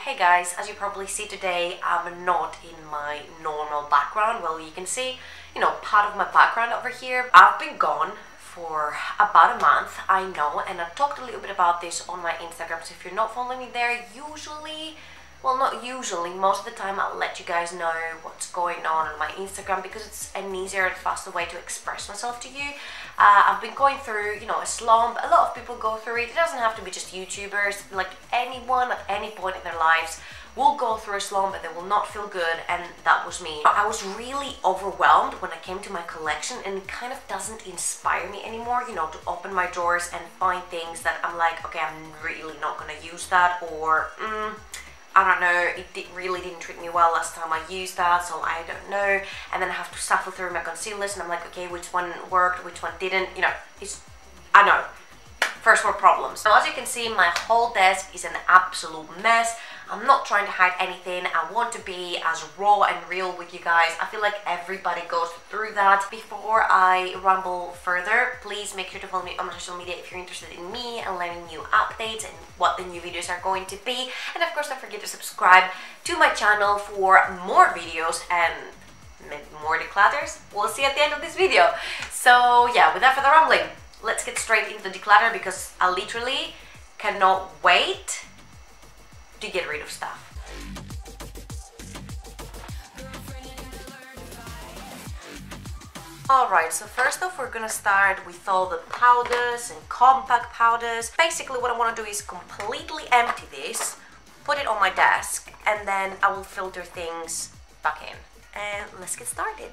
Hey guys, as you probably see today, I'm not in my normal background. Well, you can see, part of my background over here. I've been gone for about a month, I know, and I talked a little bit about this on my Instagram, so if you're not following me there, not usually, most of the time I'll let you guys know what's going on my Instagram because it's an easier and faster way to express myself to you. I've been going through, a slump. A lot of people go through it. It doesn't have to be just YouTubers. Like anyone at any point in their lives will go through a slump and they will not feel good, and that was me. I was really overwhelmed when I came to my collection, and it kind of doesn't inspire me anymore, to open my drawers and find things that I'm like, okay, I'm really not gonna use that, or I don't know, it really didn't treat me well last time I used that, so I don't know. And then I have to shuffle through my concealers and I'm like, okay, which one worked, which one didn't, I know. First world problems. Now, as you can see, my whole desk is an absolute mess. I'm not trying to hide anything. I want to be as raw and real with you guys. I feel like everybody goes through that. Before I ramble further, please make sure to follow me on my social media if you're interested in me and learning new updates and what the new videos are going to be. And of course, don't forget to subscribe to my channel for more videos and maybe more declutters. We'll see at the end of this video. So yeah, without further rambling, let's get straight into the declutter because I literally cannot wait to get rid of stuff. Alright, so first off we're gonna start with all the powders and compact powders. Basically what I want to do is completely empty this, put it on my desk, and then I will filter things back in. And let's get started.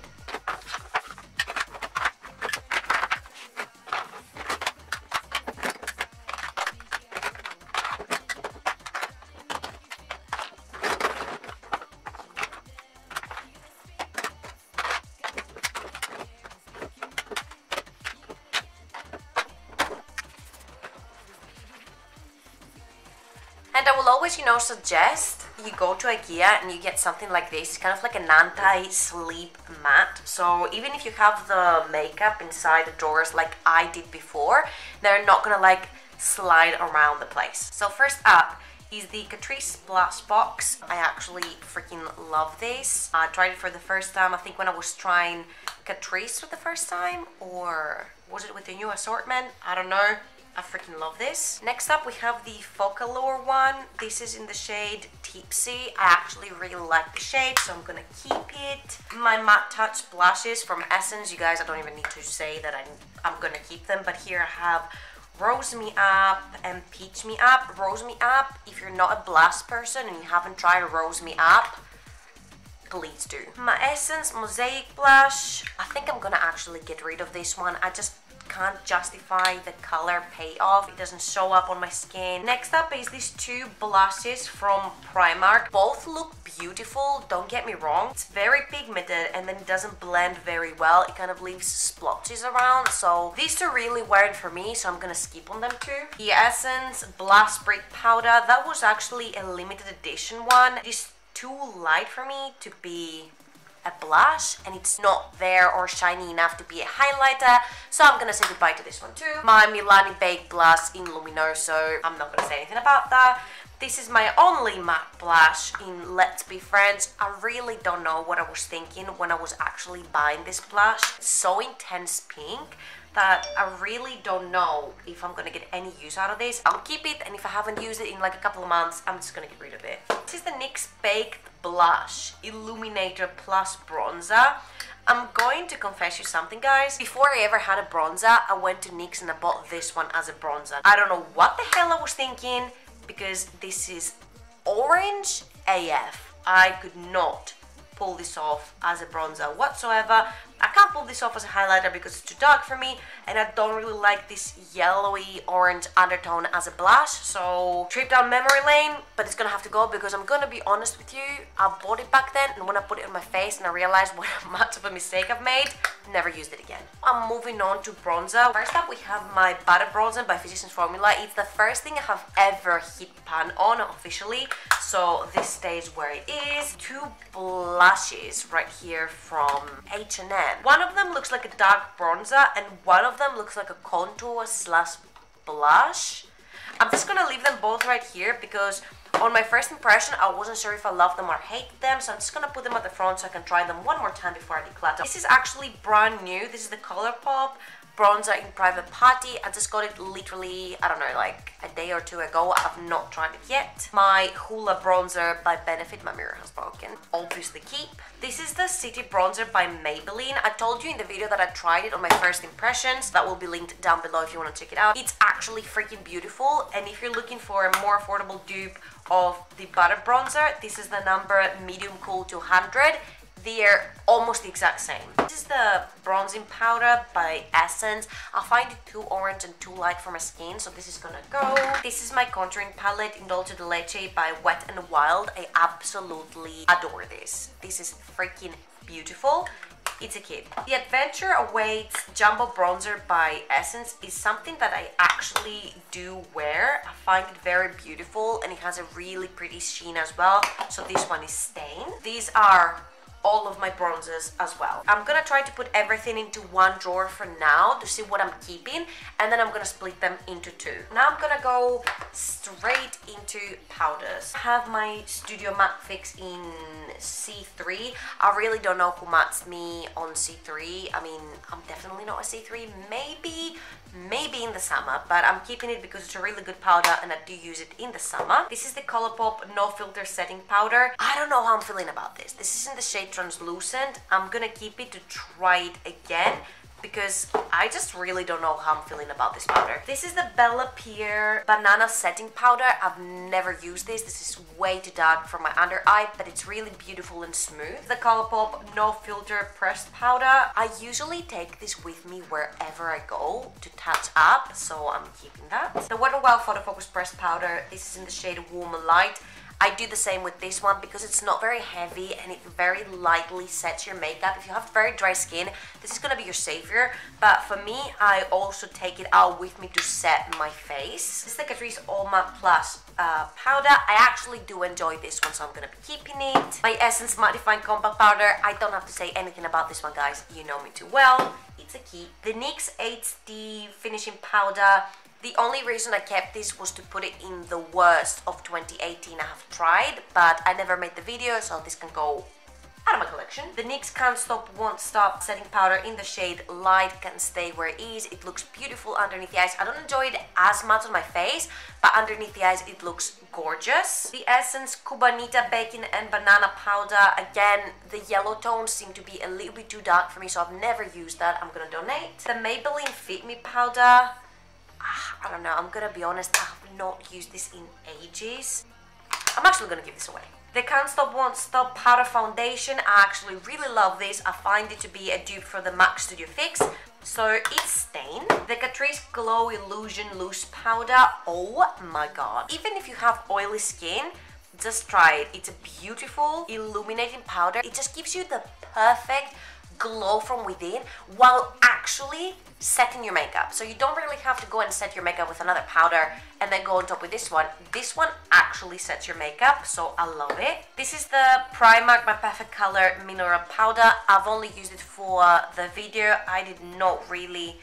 And I will always, suggest you go to IKEA and you get something like this. It's kind of like an anti-sleep mat. So even if you have the makeup inside the drawers like I did before, they're not gonna like slide around the place. So first up is the Catrice Splash Box. I actually freaking love this. I tried it for the first time, I think when I was trying Catrice for the first time, or was it with the new assortment? I don't know. I freaking love this. Next up we have the Focalure one. This is in the shade Tipsy. I actually really like the shade, so I'm gonna keep it. My Matte Touch blushes from Essence. You guys, I don't even need to say that I'm gonna keep them, but here I have Rose Me Up and Peach Me Up. Rose Me Up, if you're not a blush person and you haven't tried Rose Me Up, please do. My Essence Mosaic Blush. I think I'm gonna actually get rid of this one. I just can't justify the color payoff. It doesn't show up on my skin. Next up is these two blushes from Primark. Both look beautiful, don't get me wrong. It's very pigmented and then it doesn't blend very well. It kind of leaves splotches around. So these two really weren't for me, so I'm gonna skip on them too. The Essence Blush Brick Powder. That was actually a limited edition one. It is too light for me to be a blush, and it's not there or shiny enough to be a highlighter, so I'm gonna say goodbye to this one too. My Milani Baked Blush in Luminoso, I'm not gonna say anything about that. This is my only matte blush in Let's Be Friends. I really don't know what I was thinking when I was actually buying this blush. It's so intense pink that I really don't know if I'm gonna get any use out of this. I'll keep it, and if I haven't used it in like a couple of months, I'm just gonna get rid of it. This is the NYX Baked Blush Illuminator Plus Bronzer. I'm going to confess you something, guys. Before I ever had a bronzer, I went to NYX and I bought this one as a bronzer. I don't know what the hell I was thinking, because this is orange AF. I could not pull this off as a bronzer whatsoever. I can't pull this off as a highlighter because it's too dark for me, and I don't really like this yellowy orange undertone as a blush. So trip down memory lane, but it's gonna have to go because I'm gonna be honest with you, I bought it back then, and when I put it on my face and I realized what much of a mistake I've made, never used it again. I'm moving on to bronzer. First up we have my Butter Bronzer by Physicians Formula. It's the first thing I have ever hit pan on officially, so this stays where it is. Two blushes right here from H&M. One of them looks like a dark bronzer and one of them looks like a contour slash blush. I'm just gonna leave them both right here because On my first impression, I wasn't sure if I love them or hate them, so I'm just gonna put them at the front so I can try them one more time before I declutter. This is actually brand new. This is the Colourpop bronzer in Private Party. I just got it literally, I don't know, like a day or two ago. I have not tried it yet. My Hoola bronzer by Benefit. My mirror has broken. Obviously keep. This is the City bronzer by Maybelline. I told you in the video that I tried it on my first impressions. That will be linked down below if you want to check it out. It's actually freaking beautiful, and if you're looking for a more affordable dupe of the butter bronzer, this is the number Medium Cool 200. They're almost the exact same. This is the bronzing powder by Essence. I find it too orange and too light for my skin, so this is gonna go. This is my contouring palette in Dolce de Leche by Wet n Wild. I absolutely adore this. This is freaking beautiful. It's a kid. The Adventure Awaits Jumbo Bronzer by Essence is something that I actually do wear. I find it very beautiful, and it has a really pretty sheen as well. So this one is Stain. These are all of my bronzers as well. I'm gonna try to put everything into one drawer for now to see what I'm keeping, and then I'm gonna split them into two. Now I'm gonna go straight into powders. I have my Studio Matte Fix in C3. I really don't know who mattes me on C3. I mean, I'm definitely not a C3. Maybe in the summer, but I'm keeping it because it's a really good powder and I do use it in the summer. This is the Colourpop No Filter Setting Powder. I don't know how I'm feeling about this. This is in the shade Translucent. I'm gonna keep it to try it again because I just really don't know how I'm feeling about this powder. This is the Bella Pierre Banana Setting Powder. I've never used this. This is way too dark for my under eye, but it's really beautiful and smooth. The Colourpop No Filter Pressed Powder. I usually take this with me wherever I go to touch up, so I'm keeping that. The Wet n Wild Photo Focus Pressed Powder. This is in the shade Warm Light. I do the same with this one because it's not very heavy and it very lightly sets your makeup. If you have very dry skin, this is gonna be your savior. But for me, I also take it out with me to set my face. This is the Catrice All Matte Plus powder. I actually do enjoy this one, so I'm gonna be keeping it. My Essence Mattifying Compact Powder. I don't have to say anything about this one, guys. You know me too well. It's a key. The NYX HD Finishing Powder. The only reason I kept this was to put it in the worst of 2018 I have tried, but I never made the video, so this can go out of my collection. The NYX Can't Stop Won't Stop Setting Powder in the shade Light Can Stay Where It Is. It looks beautiful underneath the eyes. I don't enjoy it as much on my face, but underneath the eyes it looks gorgeous. The Essence Cubanita Bacon and Banana Powder. Again, the yellow tones seem to be a little bit too dark for me, so I've never used that. I'm gonna donate. The Maybelline Fit Me Powder. I don't know, I'm gonna be honest, I have not used this in ages. I'm actually gonna give this away. The Can't Stop Won't Stop Powder Foundation. I actually really love this. I find it to be a dupe for the MAC Studio Fix. So it's Stain. The Catrice Glow Illusion Loose Powder. Oh my god. Even if you have oily skin, just try it. It's a beautiful illuminating powder. It just gives you the perfect glow from within while actually setting your makeup. So you don't really have to go and set your makeup with another powder and then go on top with this one. This one actually sets your makeup, so I love it. This is the Primark My Perfect Color Mineral Powder. I've only used it for the video. I did not really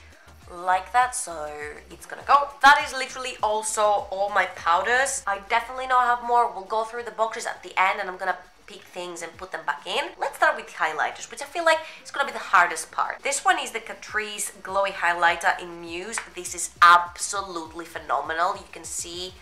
like that, so it's gonna go. That is literally also all my powders. I definitely know I have more. We'll go through the boxes at the end and I'm gonna pick things and put them back in. Let's start with the highlighters, which I feel like is gonna be the hardest part. This one is the Catrice Glowy Highlighter in Muse. This is absolutely phenomenal. You can see,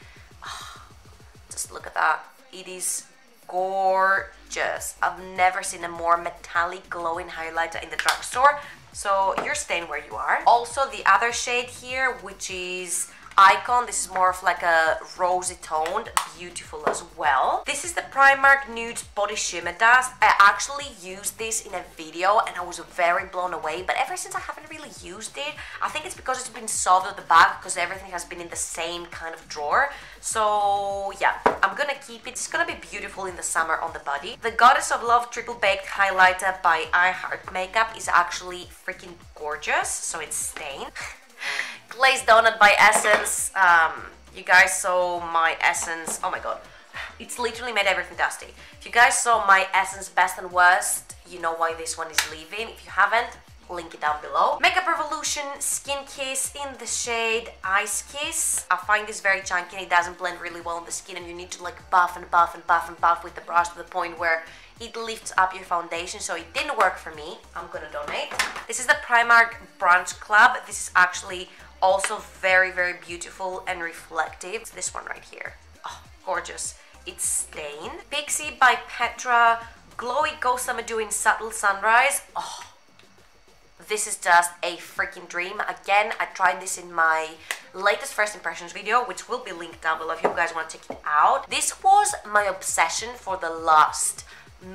just look at that. It is gorgeous. I've never seen a more metallic glowing highlighter in the drugstore. So you're staying where you are. Also the other shade here, which is Icon. This is more of like a rosy toned, beautiful as well. This is the Primark Nude Body Shimmer Dust. I actually used this in a video and I was very blown away, but ever since I haven't really used it. I think it's because it's been solved at the back because everything has been in the same kind of drawer. So yeah, I'm gonna keep it. It's gonna be beautiful in the summer on the body. The Goddess of Love Triple Baked Highlighter by I Heart Makeup is actually freaking gorgeous. So it's Stain. Glazed Donut by Essence. You guys saw my Essence. Oh my god, it's literally made everything dusty. If you guys saw my Essence Best and Worst, you know why this one is leaving. If you haven't, link it down below. Makeup Revolution Skin Kiss in the shade Ice Kiss. I find this very chunky and it doesn't blend really well on the skin, and you need to like buff and buff and buff and buff with the brush to the point where it lifts up your foundation, so it didn't work for me. I'm gonna donate. This is the Primark Brunch Club. This is actually also very, very beautiful and reflective. It's this one right here. Oh, gorgeous. It's Stain. Pixie by Petra. Glowy Ghost Amadou in Subtle Sunrise. Oh, this is just a freaking dream. Again, I tried this in my latest first impressions video, which will be linked down below if you guys want to check it out. This was my obsession for the last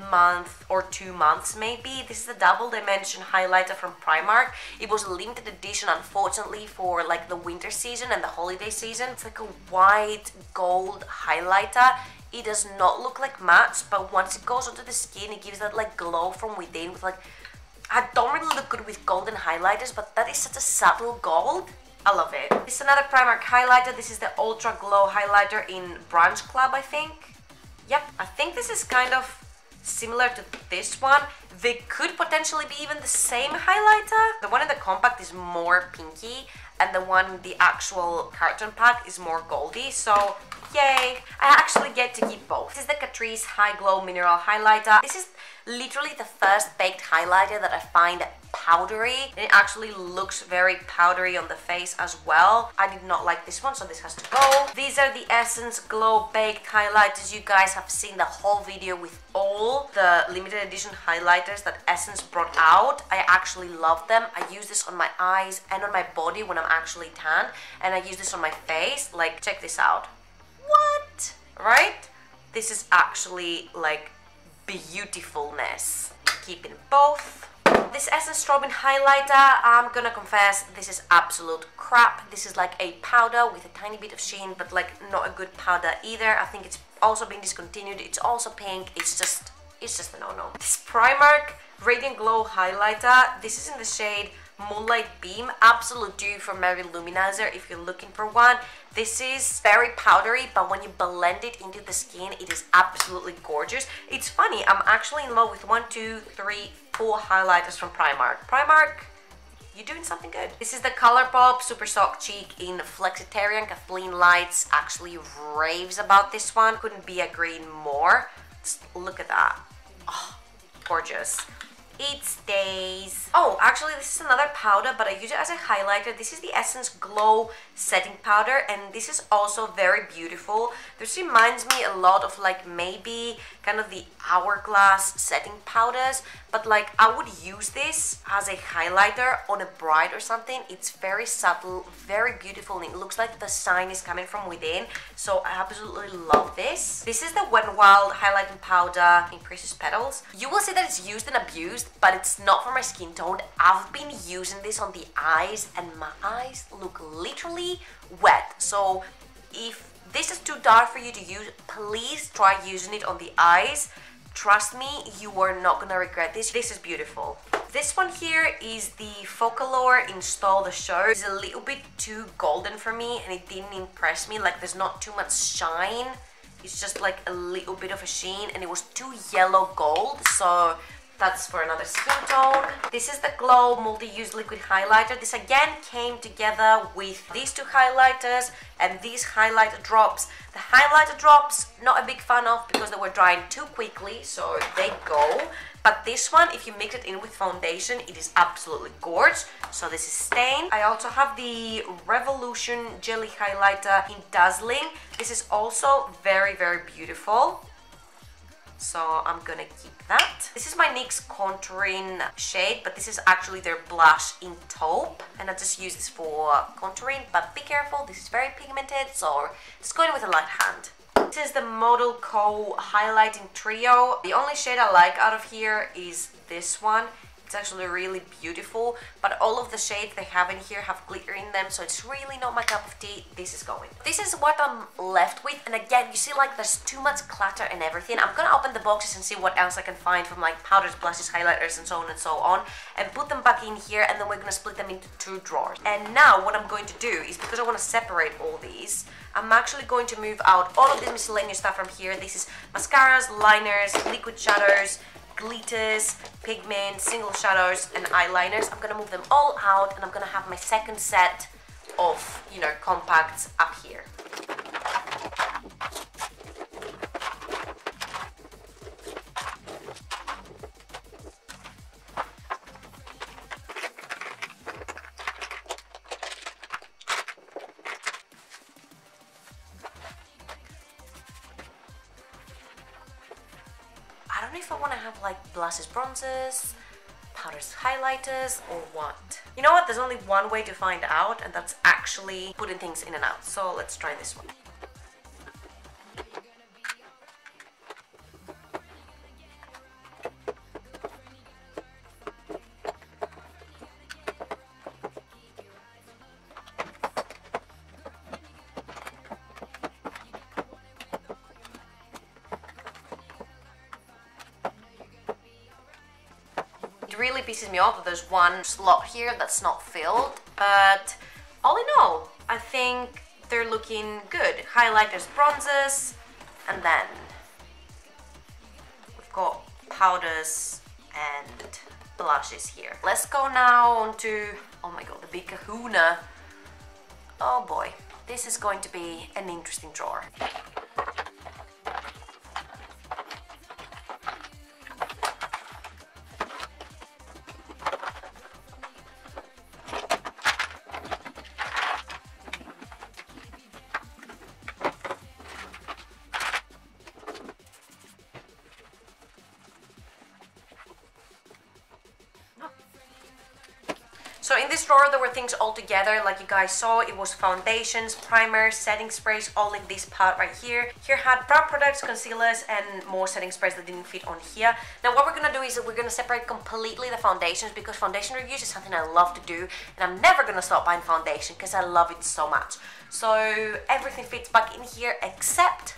month or 2 months maybe. This is the Double Dimension highlighter from Primark. It was a limited edition, unfortunately, for like the winter season and the holiday season. It's like a white gold highlighter. It does not look like matte, but once it goes onto the skin, it gives that like glow from within. With like, I don't really look good with golden highlighters, but that is such a subtle gold. I love it. This is another Primark highlighter. This is the Ultra Glow highlighter in Brunch Club, I think. Yep, I think this is kind of similar to this one. They could potentially be even the same highlighter. The one in the compact is more pinky, and the one in the actual carton pack is more goldy, so yay! I actually get to keep both. This is the Catrice High Glow Mineral Highlighter. This is literally the first baked highlighter that I find powdery, and it actually looks very powdery on the face as well. I did not like this one, so this has to go. These are the Essence Glow Baked Highlighters. You guys have seen the whole video with all the limited edition highlighters that Essence brought out. I actually love them. I use this on my eyes and on my body when I'm actually tan, and I use this on my face. Like, check this out. What? Right? This is actually like beautifulness. Keeping both. This Essence Strobing highlighter, I'm gonna confess, this is absolute crap. This is like a powder with a tiny bit of sheen, but like not a good powder either. I think it's also been discontinued. It's also pink. It's just a no-no. This Primark Radiant Glow highlighter, this is in the shade Moonlight Beam. Absolute dupe for Mary Luminizer if you're looking for one. This is very powdery, but when you blend it into the skin, it is absolutely gorgeous. It's funny, I'm actually in love with 1, 2, 3, 4 highlighters from Primark. Primark, you're doing something good. This is the ColourPop Super Soft Cheek in Flexitarian. Kathleen Lights actually raves about this one. Couldn't be agreeing more. Just look at that. Oh, gorgeous. It stays. Oh, actually this is another powder, but I use it as a highlighter. This is the Essence Glow Setting Powder, and this is also very beautiful. This reminds me a lot of like maybe kind of the Hourglass setting powders, but like I would use this as a highlighter on a bride or something. It's very subtle, very beautiful, and it looks like the shine is coming from within, so I absolutely love this. This is the Wet n Wild Highlighting Powder in Precious Petals. You will see that it's used and abused, but it's not for my skin tone. I've been using this on the eyes, and my eyes look literally wet, so if this is too dark for you to use, please try using it on the eyes. Trust me, you are not gonna regret this. This is beautiful. This one here is the Focalure Install the Show. It's a little bit too golden for me, and it didn't impress me. Like, there's not too much shine. It's just like a little bit of a sheen, and it was too yellow gold, so that's for another skin tone. This is the Glow Multi-Use Liquid Highlighter. This again came together with these two highlighters and these highlighter drops. The highlighter drops, not a big fan of because they were drying too quickly, so they go. But this one, if you mix it in with foundation, it is absolutely gorgeous. So this is Stain. I also have the Revolution Jelly Highlighter in Dazzling. This is also very, very beautiful, so I'm gonna keep that. This is my NYX contouring shade, but this is actually their blush in taupe, and I just use this for contouring, but be careful, this is very pigmented, so just go in with a light hand. This is the Model Co Highlighting Trio. The only shade I like out of here is this one. It's actually really beautiful, but all of the shades they have in here have glitter in them, so it's really not my cup of tea. This is going. This is what I'm left with, and again, you see like there's too much clutter and everything. I'm gonna open the boxes and see what else I can find from like powders, blushes, highlighters, and so on, and put them back in here, and then we're gonna split them into 2 drawers. And now what I'm going to do is, because I want to separate all these, I'm actually going to move out all of this miscellaneous stuff from here. This is mascaras, liners, liquid shadows, glitters, pigments, single shadows and eyeliners. I'm gonna move them all out and I'm gonna have my second set of, you know, compacts up here. I don't know if I want to have like blushes, bronzers, powders, highlighters, or what. You know what? There's only one way to find out, and that's actually putting things in and out. So let's try this one. It really pisses me off that there's one slot here that's not filled, but all in all, I think they're looking good. Highlighters, bronzers, and then we've got powders and blushes here. Let's go now on to, oh my god, the big kahuna. Oh boy, this is going to be an interesting drawer. So in this drawer there were things all together, like you guys saw. It was foundations, primers, setting sprays, all in this part right here. Here had brow products, concealers, and more setting sprays that didn't fit on here. Now what we're gonna do is that we're gonna separate completely the foundations, because foundation reviews is something I love to do, and I'm never gonna stop buying foundation because I love it so much. So everything fits back in here except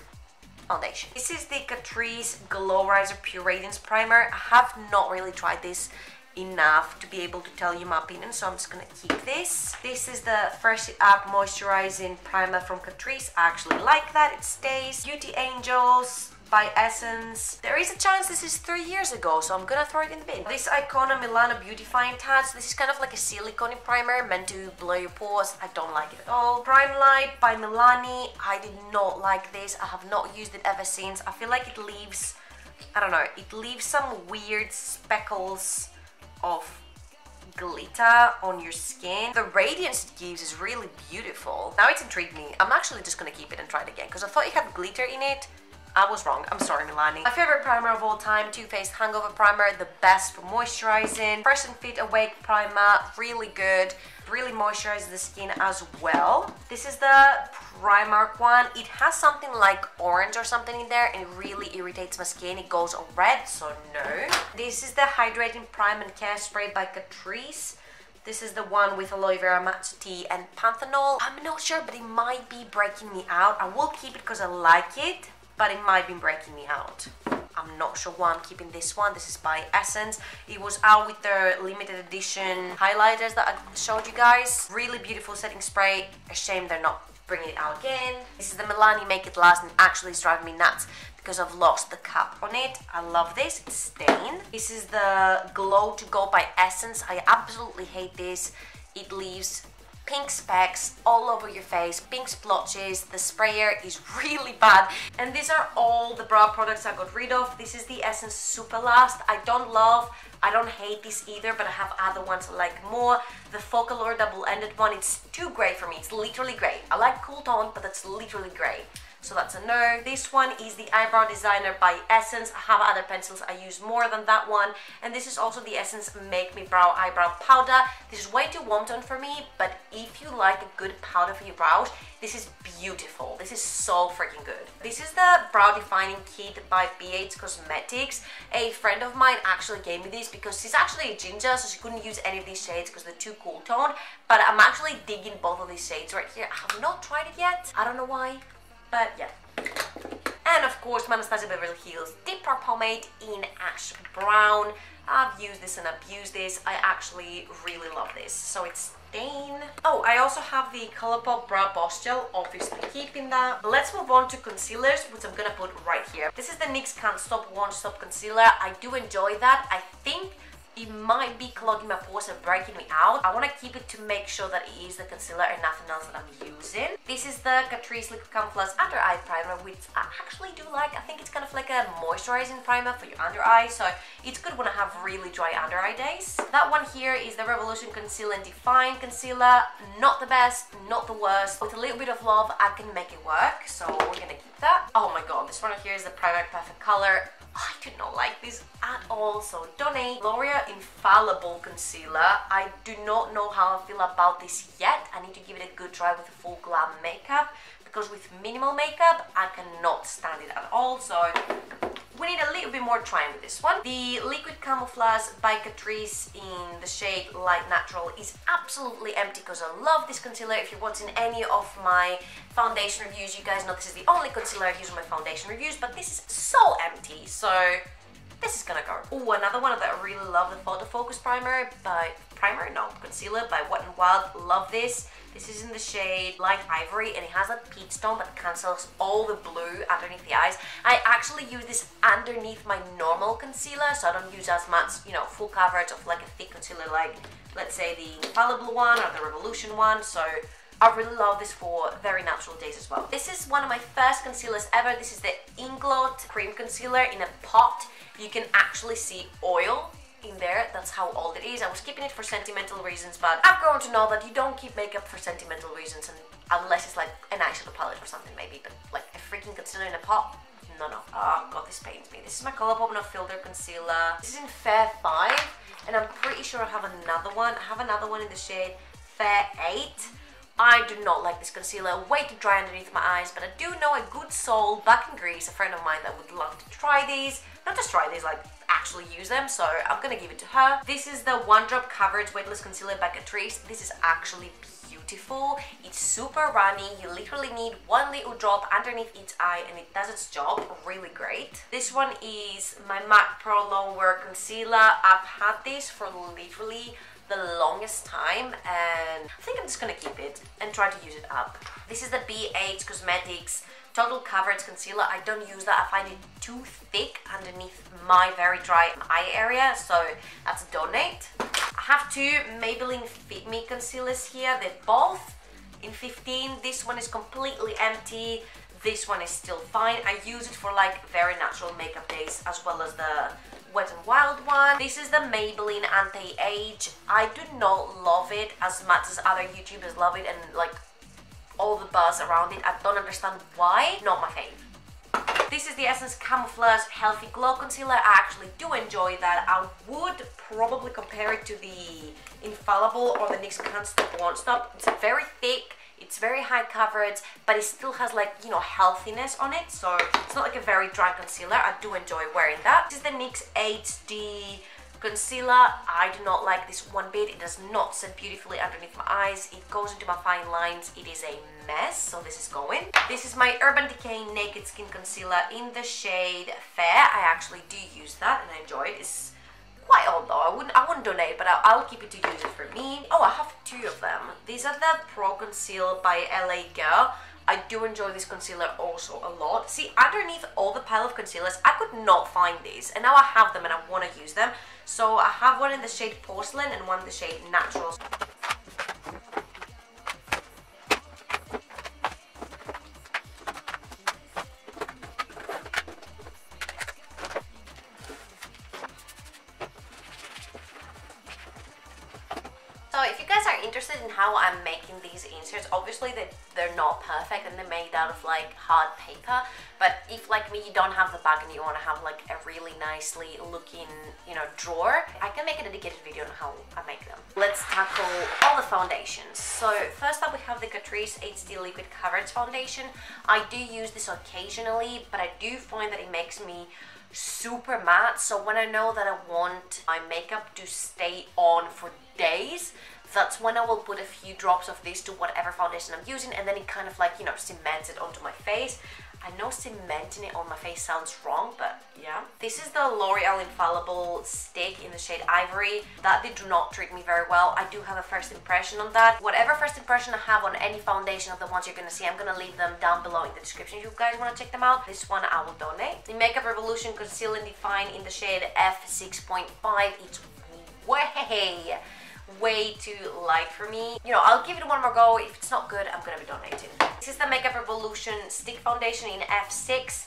foundation. This is the Catrice Glow Riser Pure Radiance Primer. I have not really tried this enough to be able to tell you my opinion, so I'm just gonna keep this. This is the Fresh It Up Moisturizing Primer from Catrice. I actually like that, it stays. Beauty Angels by Essence. There is a chance this is 3 years ago, so I'm gonna throw it in the bin. This Icona Milano Beautifying Touch. This is kind of like a silicone primer meant to blow your pores. I don't like it at all. Prime Light by Milani. I did not like this. I have not used it ever since. I feel like it leaves, I don't know, it leaves some weird speckles of glitter on your skin. The radiance it gives is really beautiful. Now it's intrigued me. I'm actually just gonna keep it and try it again because I thought it had glitter in it. I was wrong. I'm sorry, Milani. My favorite primer of all time, Too Faced Hangover Primer, the best for moisturizing. Fresh and Fit Awake Primer, really good. Really moisturizes the skin as well. This is the Primark one. It has something like orange or something in there and it really irritates my skin. It goes all red, so no. This is the Hydrating Prime and Care Spray by Catrice. This is the one with aloe vera, matcha tea, and panthenol. I'm not sure, but it might be breaking me out. I will keep it because I like it, but it might be breaking me out. I'm not sure why I'm keeping this one. This is by Essence. It was out with their limited edition highlighters that I showed you guys. Really beautiful setting spray. A shame they're not bringing it out again. This is the Milani Make It Last, and actually it's driving me nuts because I've lost the cap on it. I love this. It's stained. This is the Glow To Go by Essence. I absolutely hate this. It leaves pink specks all over your face, pink splotches. The sprayer is really bad, and these are all the brow products I got rid of. This is the Essence Super Last. I don't hate this either, but I have other ones I like more. The Focalure double-ended one, it's too grey for me. It's literally grey. I like cool tone, but that's literally grey. So that's a no. This one is the Eyebrow Designer by Essence. I have other pencils I use more than that one. And this is also the Essence Make Me Brow Eyebrow Powder. This is way too warm tone for me, but if you like a good powder for your brows, this is beautiful. This is so freaking good. This is the Brow Defining Kit by BH Cosmetics. A friend of mine actually gave me this because she's actually a ginger, so she couldn't use any of these shades because they're too cool toned. But I'm actually digging both of these shades right here. I have not tried it yet. I don't know why. But yeah, And of course, my Anastasia Beverly Hills Deep Dark Pomade in Ash Brown. I've used this and abused this. I actually really love this. So it's stain. Oh, I also have the Colourpop Brow Boss Gel, obviously keeping that. Let's move on to concealers, which I'm gonna put right here. This is the NYX Can't Stop Won't Stop Concealer. I do enjoy that. I think it might be clogging my pores and breaking me out. I want to keep it to make sure that it is the concealer and nothing else that I'm using. This is the Catrice Liquid Camouflage Under Eye Primer, which I actually do like. I think it's kind of like a moisturizing primer for your under eye, so it's good when I have really dry under eye days. That one here is the Revolution Conceal and Define Concealer. Not the best, not the worst. With a little bit of love, I can make it work, so we're gonna keep that. Oh my god, this one here is the Primark Perfect Color. I do not like this at all, so donate. L'Oreal Infallible Concealer. I do not know how I feel about this yet. I need to give it a good try with a full glam makeup, because with minimal makeup, I cannot stand it at all, so we need a little bit more trying with this one. The Liquid Camouflage by Catrice in the shade Light Natural is absolutely empty because I love this concealer. If you're watching any of my foundation reviews, you guys know this is the only concealer I use in my foundation reviews, but this is so empty, so this is gonna go. Oh, another one that I really love, the Photo Focus Concealer by Wet n Wild. Love this. This is in the shade Light Ivory, and it has that peach tone but cancels all the blue underneath the eyes. I actually use this underneath my normal concealer, so I don't use as much, you know, full coverage of like a thick concealer like, let's say, the Infallible one or the Revolution one, so I really love this for very natural days as well. This is one of my first concealers ever. This is the Inglot Cream Concealer in a pot. You can actually see oil in there. That's how old it is. I was keeping it for sentimental reasons, but I've grown to know that you don't keep makeup for sentimental reasons, and unless it's like an eyeshadow palette or something maybe, but like a freaking concealer in a pot, no. Oh god, this pains me. This is my Colourpop No Filter Concealer. This is in Fair 5, and I'm pretty sure I have another one. I have another one in the shade Fair 8. I do not like this concealer, way too dry underneath my eyes, but I do know a good soul back in Greece, a friend of mine that would love to try these. Not just try these, like actually use them, so I'm gonna give it to her. This is the One Drop Coverage Weightless Concealer by Catrice. This is actually beautiful. It's super runny. You literally need one little drop underneath each eye and it does its job really great. This one is my MAC Pro Long Wear Concealer. I've had this for literally the longest time, and I think I'm just gonna keep it and try to use it up. This is the BH Cosmetics Total Coverage Concealer. I don't use that. I find it too thick underneath my very dry eye area, so that's a donate. I have two Maybelline Fit Me concealers here. They're both in 15. This one is completely empty. This one is still fine. I use it for like very natural makeup days, as well as the Wet n Wild one. This is the Maybelline Anti-Age. I do not love it as much as other YouTubers love it, and like all the buzz around it. I don't understand why. Not my fave. This is the Essence Camouflage Healthy Glow Concealer. I actually do enjoy that. I would probably compare it to the Infallible or the NYX Can't Stop Won't Stop. It's very thick. It's very high coverage, but it still has like, you know, healthiness on it, so it's not like a very dry concealer. I do enjoy wearing that. This is the NYX HD Concealer. I do not like this one bit. It does not set beautifully underneath my eyes. It goes into my fine lines. It is a mess, so this is going. This is my Urban Decay Naked Skin Concealer in the shade Fair. I actually do use that and I enjoy it. It's quite old though. I wouldn't donate, but I'll keep it to use it for me. Oh, I have two of them. These are the Pro Conceal by LA Girl. I do enjoy this concealer also a lot. See, underneath all the pile of concealers, I could not find these, and now I have them and I want to use them. So I have one in the shade Porcelain and one in the shade Natural. So if you guys are interested in how I'm making these inserts, obviously they're not perfect and they're made out of like hard paper, but if like me you don't have the bag and you want to have like a really nicely looking, you know, drawer, I can make a dedicated video on how I make them. Let's tackle all the foundations. So first up we have the Catrice HD Liquid Coverage Foundation. I do use this occasionally, but I do find that it makes me super matte, so when I know that I want my makeup to stay on for days, that's when I will put a few drops of this to whatever foundation I'm using, and then it kind of like, you know, cements it onto my face. I know cementing it on my face sounds wrong, but yeah. This is the L'Oreal Infallible stick in the shade Ivory. That did not treat me very well. I do have a first impression on that. Whatever first impression I have on any foundation of the ones you're gonna see, I'm gonna leave them down below in the description if you guys wanna check them out. This one I will donate. The Makeup Revolution Conceal and Define in the shade F6.5. It's way too light for me. You know, I'll give it one more go. If it's not good, I'm gonna be donating. This is the Makeup Revolution Stick Foundation in F6.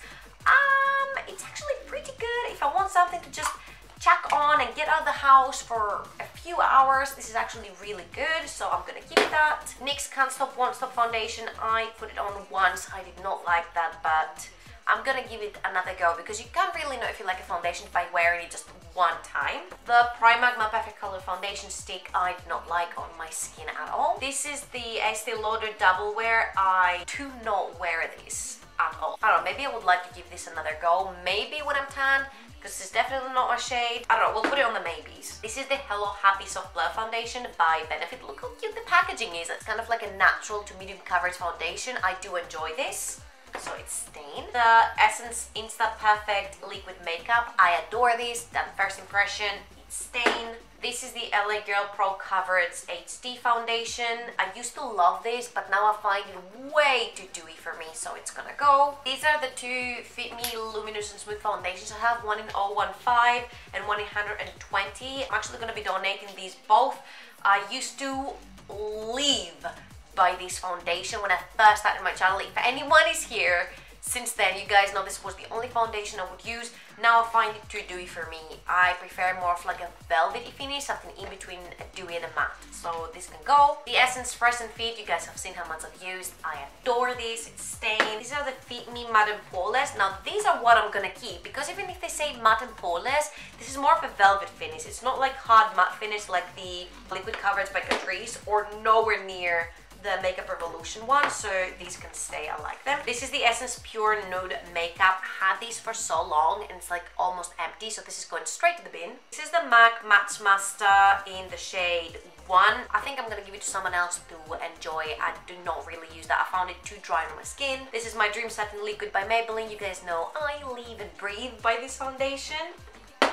It's actually pretty good if I want something to just chuck on and get out of the house for a few hours. This is actually really good, so I'm gonna keep that. NYX Can't Stop Won't Stop Foundation. I put it on once. I did not like that, but I'm gonna give it another go because you can't really know if you like a foundation by wearing it just one time. The Primark My Perfect Color Foundation Stick I did not like on my skin at all. This is the Estee Lauder Double Wear. I do not wear this at all. I don't know, maybe I would like to give this another go. Maybe when I'm tan, because it's definitely not my shade. I don't know, we'll put it on the maybes. This is the Hello Happy Soft Blur Foundation by Benefit. Look how cute the packaging is. It's kind of like a natural to medium coverage foundation. I do enjoy this. So it's stained. The Essence Insta Perfect Liquid Makeup. I adore this. That first impression, it's stained. This is the LA Girl Pro Coverage HD Foundation. I used to love this, but now I find it way too dewy for me, so it's gonna go. These are the two Fit Me Luminous and Smooth Foundations. I have one in 015 and one in 120. I'm actually gonna be donating these both. I used to live by this foundation when I first started my channel. If anyone is here since then, you guys know this was the only foundation I would use. Now I find it too dewy for me. I prefer more of like a velvety finish, something in between a dewy and a matte. So this can go. The Essence Fresh and Fit, you guys have seen how much I've used. I adore this, it's stained. These are the Fit Me Matte and Poreless. Now these are what I'm gonna keep, because even if they say matte and poreless, this is more of a velvet finish. It's not like hard matte finish like the Liquid Coverage by Catrice, or nowhere near the Makeup Revolution one, so these can stay. I like them. This is the Essence Pure Nude Makeup. Had these for so long and it's like almost empty, so this is going straight to the bin. This is the MAC Match Master in the shade 1. I think I'm gonna give it to someone else to enjoy. I do not really use that. I found it too dry on my skin. This is my Dream Satin Liquid by Maybelline. You guys know I live and breathe by this foundation.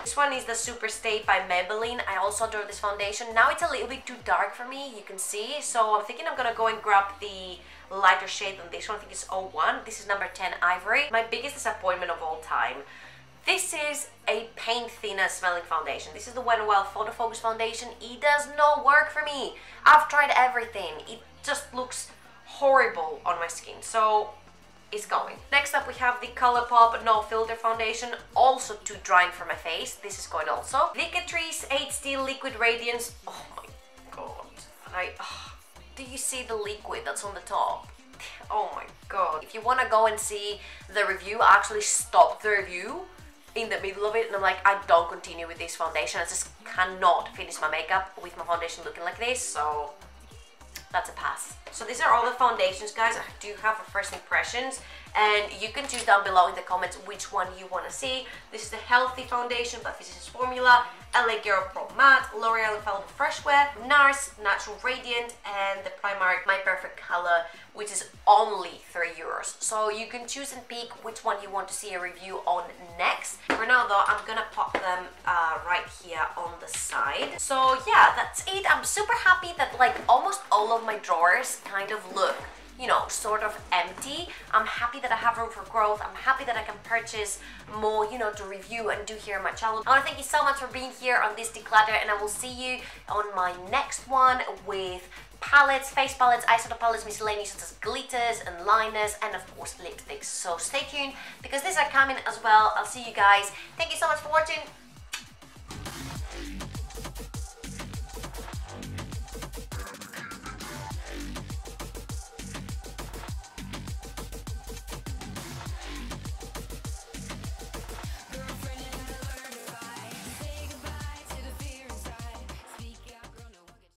This one is the Super Stay by Maybelline. I also adore this foundation. Now it's a little bit too dark for me, you can see. So I'm thinking I'm gonna go and grab the lighter shade on this one. I think it's 01. This is number 10 Ivory. My biggest disappointment of all time. This is a paint thinner smelling foundation. This is the Wet n Wild Photo Focus Foundation. It does not work for me. I've tried everything. It just looks horrible on my skin. So is going. Next up we have the Colourpop No Filter Foundation, also too drying for my face. This is going also. The Catrice HD Liquid Radiance. Oh my god. Do you see the liquid that's on the top? Oh my god. If you want to go and see the review, I actually stopped the review in the middle of it and I'm like, I don't continue with this foundation. I just cannot finish my makeup with my foundation looking like this, so that's a pass. So these are all the foundations, guys. I do have a first impressions, and you can choose down below in the comments which one you want to see. This is the Healthy Foundation by Physicians Formula, LA Girl Pro Matte, L'Oreal Infallible Fresh Wear, NARS Natural Radiant, and the Primark My Perfect Color, which is only €3. So you can choose and pick which one you want to see a review on next. For now though, I'm gonna pop them right here on the side. So yeah, that's it. I'm super happy that like almost all of my drawers kind of look, you know, sort of empty. I'm happy that I have room for growth. I'm happy that I can purchase more, you know, to review and do here on my channel. I want to thank you so much for being here on this declutter, and I will see you on my next one with palettes, face palettes, eyeshadow palettes, miscellaneous such as glitters and liners, and of course lipsticks. So stay tuned because these are coming as well. I'll see you guys. Thank you so much for watching.